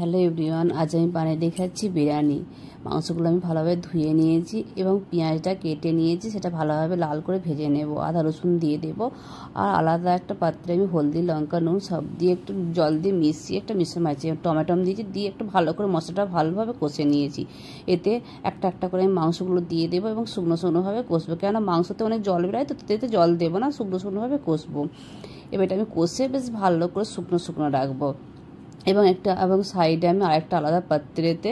Hello everyone, আজ আমি বানিয়ে দেখাচ্ছি বিরিয়ানি। মাংসগুলো আমি ভালোভাবে ধুয়ে নিয়েছি এবং পেঁয়াজটা কেটে নিয়েছি, সেটা ভালোভাবে লাল করে ভেজে নেব। আদা রসুন দিয়ে দেব, আর আলাদা একটা পাত্রে আমি হলদি, লঙ্কা, নুন সব দিয়ে একটু জল দিয়ে মিশিয়ে একটা মিশ্রণ বানিয়েছি। টমেটো দিয়েছি, দিয়ে একটু ভালো করে মশলাটা ভালোভাবে কষে নিয়েছি। এতে একটা একটা করে আমি মাংসগুলো দিয়ে দেবো এবং শুকনো শুকনোভাবে কষবো, কেননা মাংসতে অনেক জল বেরোয়, তো এতে জল দেবো না, শুকনো শুকনোভাবে কষবো। এবার এটা আমি কষে বেশ ভালো করে শুকনো শুকনো রাখবো। এবং সাইডে আমি আরেকটা আলাদা পাত্রেতে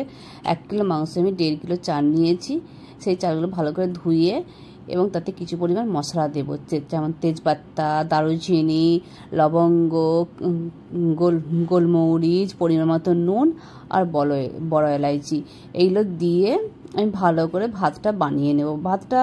1 কিলো মাংস আমি 1.5 কিলো চাল নিয়েছি। সেই চালগুলো ভালো করে ধুয়ে এবং তাতে কিছু পরিমাণ মশলা দেবো, যেমন তেজপাতা, দারুচিনি, লবঙ্গ, গোলমরিচ, পরিমাণ মতো নুন আর বড় এলাইচি। এইগুলো দিয়ে আমি ভালো করে ভাতটা বানিয়ে নেব। ভাতটা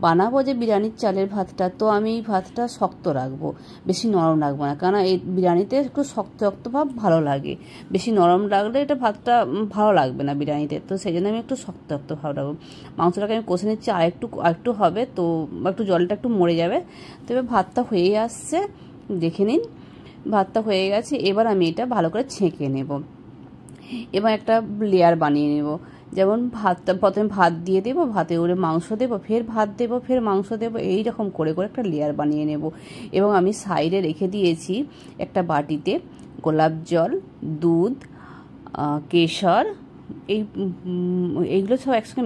বানাবো যে বিরিয়ানির চালের ভাতটা, তো আমি ভাতটা শক্ত রাখবো, বেশি নরম রাখবো না, কারণ এই বিরিয়ানিতে একটু শক্ত শক্ত ভাব ভালো লাগে। বেশি নরম রাখলে এটা ভাতটা ভালো লাগবে না বিরিয়ানিতে, তো সেই জন্য আমি একটু শক্ত শক্ত ভাব রাখবো। মাংসটাকে আমি কষে নিচ্ছি, আরেকটু হবে, তো একটু জলটা একটু মরে যাবে। তো এবার ভাতটা হয়ে আসছে, দেখে নিন ভাতটা হয়ে গেছে। এবার আমি এটা ভালো করে ছেঁকে নেব এবং একটা লেয়ার বানিয়ে নেব। যেমন ভাতটা প্রথমে ভাত দিয়ে দেবো, ভাতে করে মাংস দেবো, ফের ভাত দেবো, ফের মাংস দেবো, এইরকম করে করে একটা লেয়ার বানিয়ে নেব। এবং আমি সাইডে রেখে দিয়েছি একটা বাটিতে গোলাপ জল, দুধ, কেশর, এইগুলো সব একসঙ্গে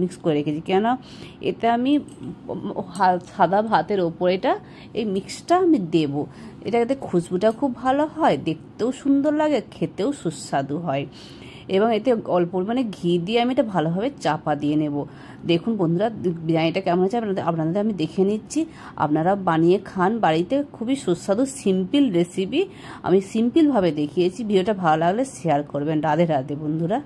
মিক্স করে রেখেছি, কেন এতে আমি সাদা ভাতের ওপর এই মিক্সটা আমি দেবো। এতে খুশবুটা খুব ভালো হয়, দেখতেও সুন্দর লাগে, খেতেও সুস্বাদু হয়। এবং এতে অল্প পরিমাণে ঘি দিয়ে আমি এটা ভালোভাবে চাপা দিয়ে নেব। দেখুন বন্ধুরা, বিরিয়ানিটা কেমন হয়েছে আপনাদের আমি দেখে নিচ্ছি। আপনারা বানিয়ে খান বাড়িতে, খুবই সুস্বাদু সিম্পল রেসিপি, আমি সিম্পলভাবে দেখিয়েছি। ভিডিওটা ভালো লাগলে শেয়ার করবেন। রাধে রাধে বন্ধুরা।